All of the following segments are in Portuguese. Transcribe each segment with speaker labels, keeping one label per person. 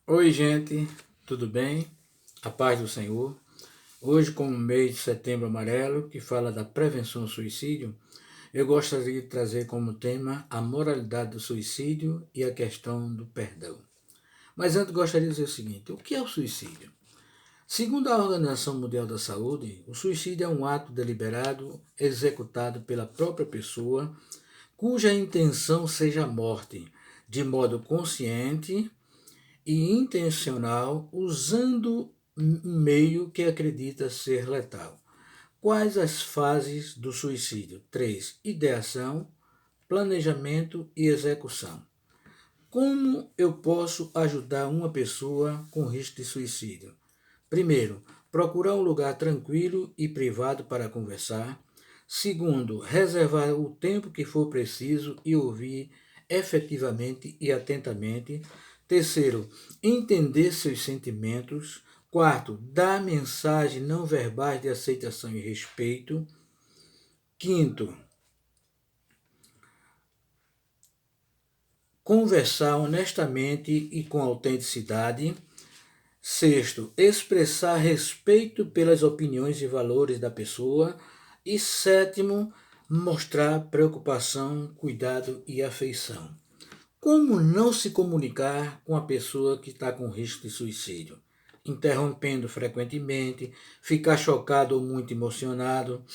Speaker 1: Oi, gente, tudo bem? A paz do Senhor. Hoje, como mês de Setembro Amarelo, que fala da prevenção ao suicídio, eu gostaria de trazer como tema a moralidade do suicídio e a questão do perdão. Mas antes, gostaria de dizer o seguinte: o que é o suicídio? Segundo a Organização Mundial da Saúde, o suicídio é um ato deliberado executado pela própria pessoa cuja intenção seja a morte, de modo consciente e intencional usando um meio que acredita ser letal. Quais as fases do suicídio? 3. Ideação, planejamento e execução. Como eu posso ajudar uma pessoa com risco de suicídio? Primeiro, procurar um lugar tranquilo e privado para conversar. Segundo, reservar o tempo que for preciso e ouvir efetivamente e atentamente. Terceiro, entender seus sentimentos. Quarto, dar mensagem não verbais de aceitação e respeito. Quinto, conversar honestamente e com autenticidade. Sexto, expressar respeito pelas opiniões e valores da pessoa. E sétimo, mostrar preocupação, cuidado e afeição. Como não se comunicar com a pessoa que está com risco de suicídio? Interrompendo frequentemente, ficar chocado ou muito emocionado,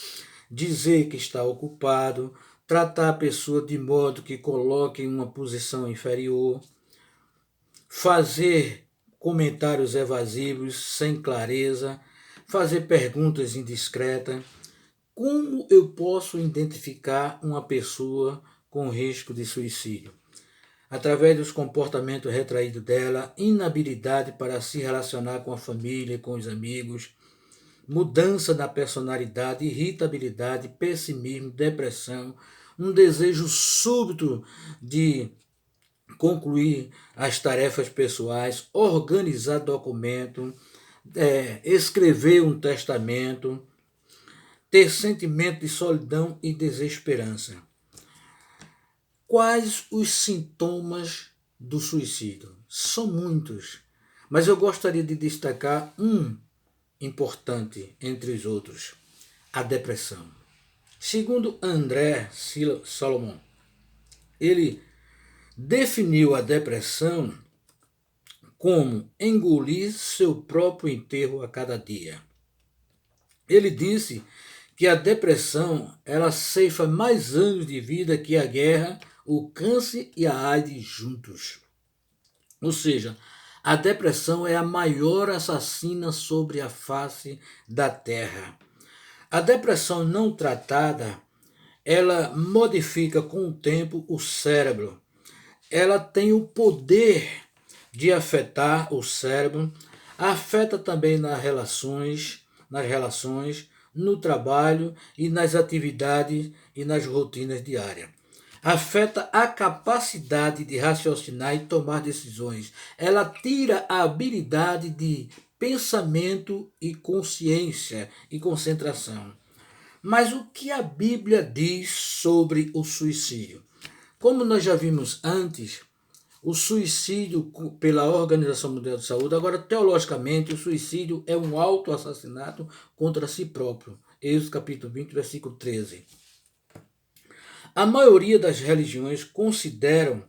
Speaker 1: dizer que está ocupado, tratar a pessoa de modo que coloque em uma posição inferior, fazer comentários evasivos sem clareza, fazer perguntas indiscretas. Como eu posso identificar uma pessoa com risco de suicídio? Através dos comportamentos retraídos dela, inabilidade para se relacionar com a família, com os amigos, mudança na personalidade, irritabilidade, pessimismo, depressão, um desejo súbito de concluir as tarefas pessoais, organizar documento, escrever um testamento, ter sentimento de solidão e desesperança. Quais os sintomas do suicídio? São muitos, mas eu gostaria de destacar um importante entre os outros: a depressão. Segundo André Solomon, ele definiu a depressão como engolir seu próprio enterro a cada dia. Ele disse que a depressão ela ceifa mais anos de vida que a guerra, o câncer e a AIDS juntos. Ou seja, a depressão é a maior assassina sobre a face da terra. A depressão não tratada, ela modifica com o tempo o cérebro. Ela tem o poder de afetar o cérebro, afeta também nas relações, no trabalho e nas atividades e nas rotinas diárias. Afeta a capacidade de raciocinar e tomar decisões. Ela tira a habilidade de pensamento e consciência e concentração. Mas o que a Bíblia diz sobre o suicídio? Como nós já vimos antes, o suicídio pela Organização Mundial de Saúde, agora teologicamente o suicídio é um autoassassinato contra si próprio. Êxodo capítulo 20, versículo 13. A maioria das religiões consideram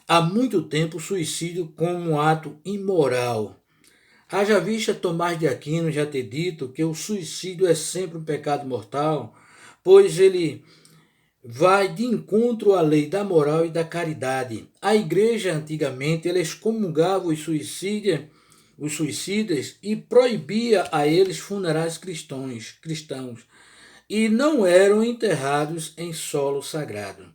Speaker 1: há muito tempo o suicídio como um ato imoral. Haja vista Tomás de Aquino já ter dito que o suicídio é sempre um pecado mortal, pois ele vai de encontro à lei da moral e da caridade. A igreja antigamente ela excomungava os suicidas e proibia a eles funerais cristãos e não eram enterrados em solo sagrado.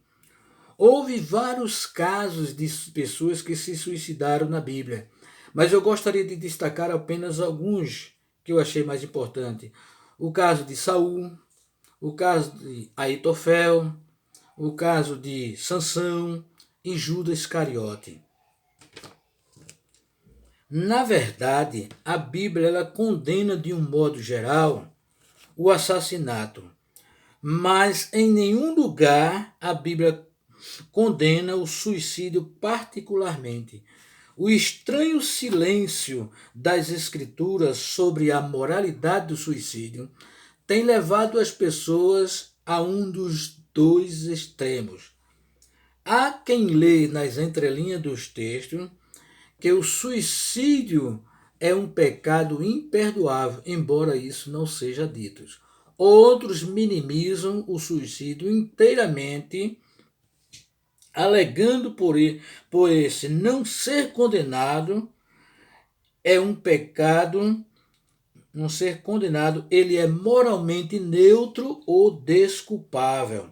Speaker 1: Houve vários casos de pessoas que se suicidaram na Bíblia, mas eu gostaria de destacar apenas alguns que eu achei mais importante. O caso de Saul, o caso de Aitofel, o caso de Sansão e Judas Iscariote. Na verdade, a Bíblia ela condena de um modo geral o assassinato, mas em nenhum lugar a Bíblia condena o suicídio particularmente. O estranho silêncio das Escrituras sobre a moralidade do suicídio tem levado as pessoas a um dos dois extremos. Há quem lê nas entrelinhas dos textos que o suicídio é um pecado imperdoável, embora isso não seja dito. Outros minimizam o suicídio inteiramente, alegando por esse não ser condenado é um pecado, não ser condenado, ele é moralmente neutro ou desculpável.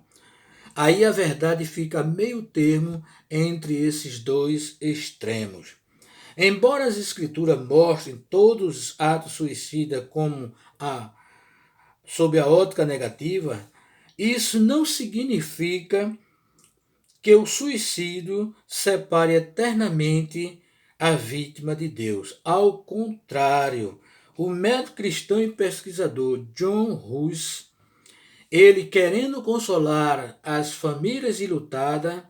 Speaker 1: Aí a verdade fica meio termo entre esses dois extremos. Embora as escrituras mostrem todos os atos suicidas como sob a ótica negativa, isso não significa que o suicídio separe eternamente a vítima de Deus. Ao contrário, o médico cristão e pesquisador John Hus, ele querendo consolar as famílias enlutadas,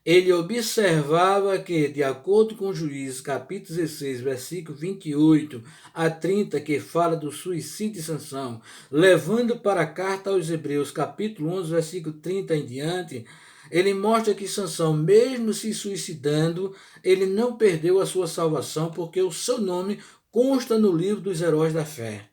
Speaker 1: ele observava que, de acordo com Juízes, capítulo 16, versículo 28 a 30, que fala do suicídio de Sansão, levando para a carta aos Hebreus, capítulo 11, versículo 30 em diante, ele mostra que Sansão, mesmo se suicidando, ele não perdeu a sua salvação, porque o seu nome consta no livro dos heróis da fé.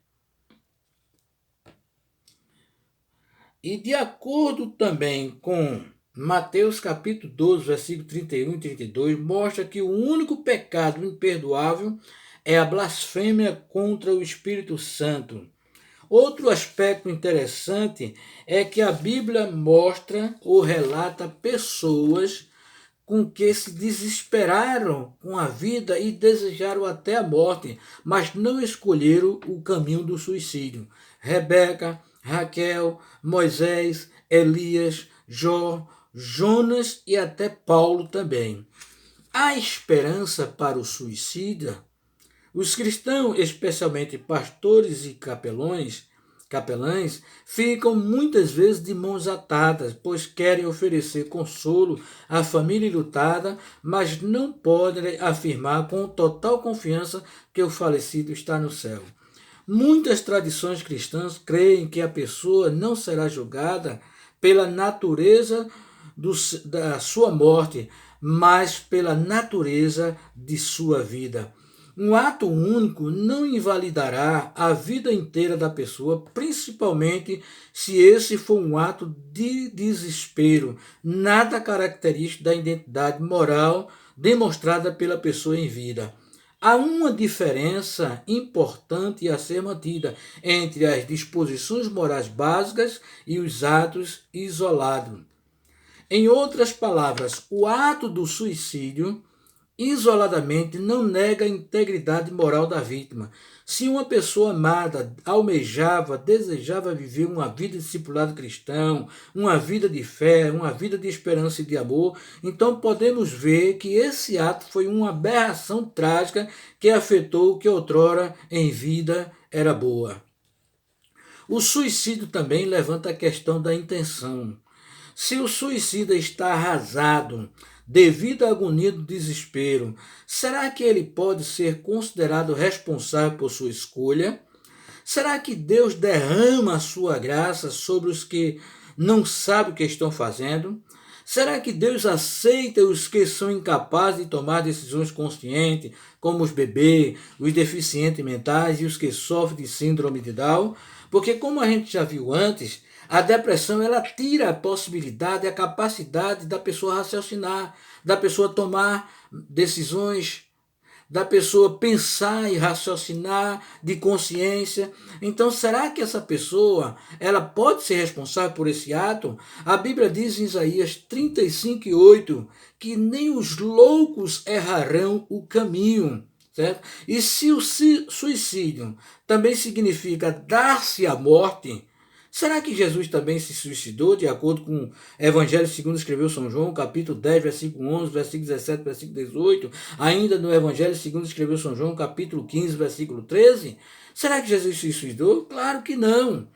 Speaker 1: E de acordo também com Mateus capítulo 12, versículo 31 e 32, mostra que o único pecado imperdoável é a blasfêmia contra o Espírito Santo. Outro aspecto interessante é que a Bíblia mostra ou relata pessoas com que se desesperaram com a vida e desejaram até a morte, mas não escolheram o caminho do suicídio. Rebeca, Raquel, Moisés, Elias, Jó, Jonas e até Paulo também. Há esperança para o suicida? Os cristãos, especialmente pastores e capelães, ficam muitas vezes de mãos atadas, pois querem oferecer consolo à família enlutada, mas não podem afirmar com total confiança que o falecido está no céu. Muitas tradições cristãs creem que a pessoa não será julgada pela natureza da sua morte, mas pela natureza de sua vida. Um ato único não invalidará a vida inteira da pessoa, principalmente se esse for um ato de desespero, nada característico da identidade moral demonstrada pela pessoa em vida. Há uma diferença importante a ser mantida entre as disposições morais básicas e os atos isolados. Em outras palavras, o ato do suicídio isoladamente não nega a integridade moral da vítima. Se uma pessoa amada almejava, desejava viver uma vida discipulada cristão, uma vida de fé, uma vida de esperança e de amor, então podemos ver que esse ato foi uma aberração trágica que afetou o que outrora em vida era boa. O suicídio também levanta a questão da intenção. Se o suicida está arrasado devido à agonia do desespero, será que ele pode ser considerado responsável por sua escolha? Será que Deus derrama a sua graça sobre os que não sabem o que estão fazendo? Será que Deus aceita os que são incapazes de tomar decisões conscientes, como os bebês, os deficientes mentais e os que sofrem de síndrome de Down? Porque, como a gente já viu antes, a depressão ela tira a possibilidade, a capacidade da pessoa raciocinar, da pessoa tomar decisões, da pessoa pensar e raciocinar de consciência. Então, será que essa pessoa ela pode ser responsável por esse ato? A Bíblia diz em Isaías 35:8 que nem os loucos errarão o caminho. Certo? E se o suicídio também significa dar-se à morte, será que Jesus também se suicidou, de acordo com o Evangelho segundo escreveu São João, capítulo 10, versículo 11, versículo 17, versículo 18, ainda no Evangelho segundo escreveu São João, capítulo 15, versículo 13? Será que Jesus se suicidou? Claro que não.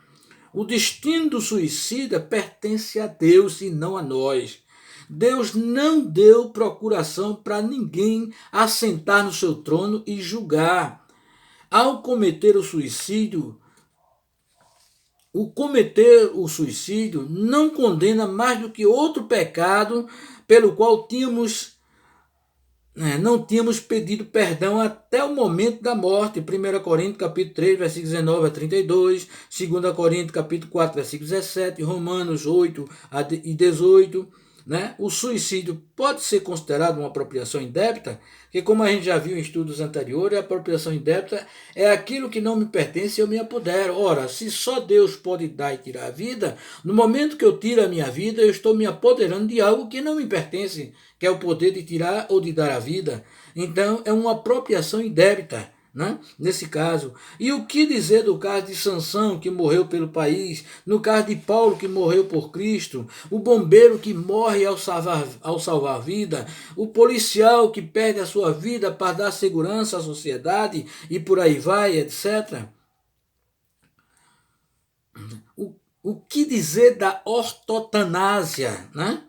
Speaker 1: O destino do suicida pertence a Deus e não a nós. Deus não deu procuração para ninguém assentar no seu trono e julgar. Ao cometer o suicídio não condena mais do que outro pecado pelo qual não tínhamos pedido perdão até o momento da morte. 1 Coríntios capítulo 3, versículos 19 a 32, 2 Coríntios capítulo 4, versículo 17, Romanos 8 e 18. Né? O suicídio pode ser considerado uma apropriação indébita, porque como a gente já viu em estudos anteriores, a apropriação indébita é aquilo que não me pertence e eu me apodero. Ora, se só Deus pode dar e tirar a vida, no momento que eu tiro a minha vida, eu estou me apoderando de algo que não me pertence, que é o poder de tirar ou de dar a vida. Então, é uma apropriação indébita. Né? Nesse caso. E o que dizer do caso de Sansão, que morreu pelo país, no caso de Paulo, que morreu por Cristo, o bombeiro que morre ao salvar vida, o policial que perde a sua vida para dar segurança à sociedade e por aí vai, etc. O que dizer da ortotanásia? Né?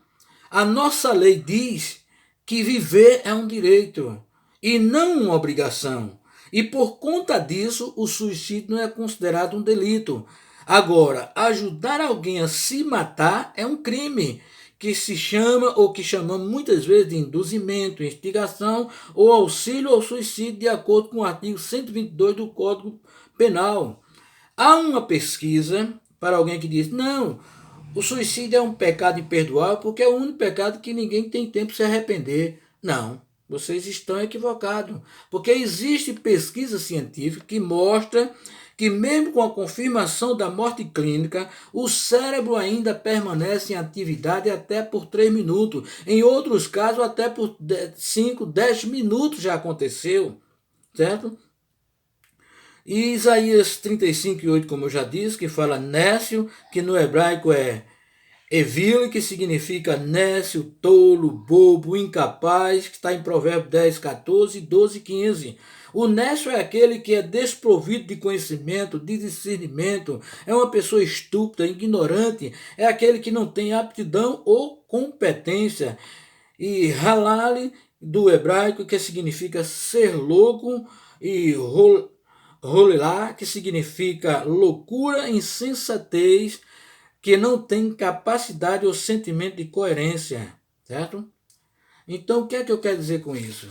Speaker 1: A nossa lei diz que viver é um direito e não uma obrigação. E por conta disso, o suicídio não é considerado um delito. Agora, ajudar alguém a se matar é um crime, que se chama, ou que chamamos muitas vezes de induzimento, instigação ou auxílio ao suicídio, de acordo com o artigo 122 do Código Penal. Há uma pesquisa para alguém que diz, não, o suicídio é um pecado imperdoável porque é o único pecado que ninguém tem tempo de se arrepender. Não. Vocês estão equivocados, porque existe pesquisa científica que mostra que mesmo com a confirmação da morte clínica, o cérebro ainda permanece em atividade até por 3 minutos. Em outros casos, até por 5, 10 minutos já aconteceu, certo? E Isaías 35:8, como eu já disse, que fala nécio, que no hebraico é Evil, que significa nécio, tolo, bobo, incapaz, que está em Provérbios 10, 14, 12 e 15. O nécio é aquele que é desprovido de conhecimento, de discernimento, é uma pessoa estúpida, ignorante, é aquele que não tem aptidão ou competência. E halal, do hebraico, que significa ser louco, e rolelá, que significa loucura, insensatez, que não tem capacidade ou sentimento de coerência, certo? Então, o que é que eu quero dizer com isso?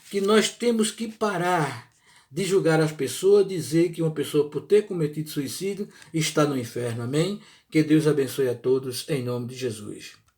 Speaker 1: Que nós temos que parar de julgar as pessoas, dizer que uma pessoa, por ter cometido suicídio, está no inferno, amém? Que Deus abençoe a todos, em nome de Jesus.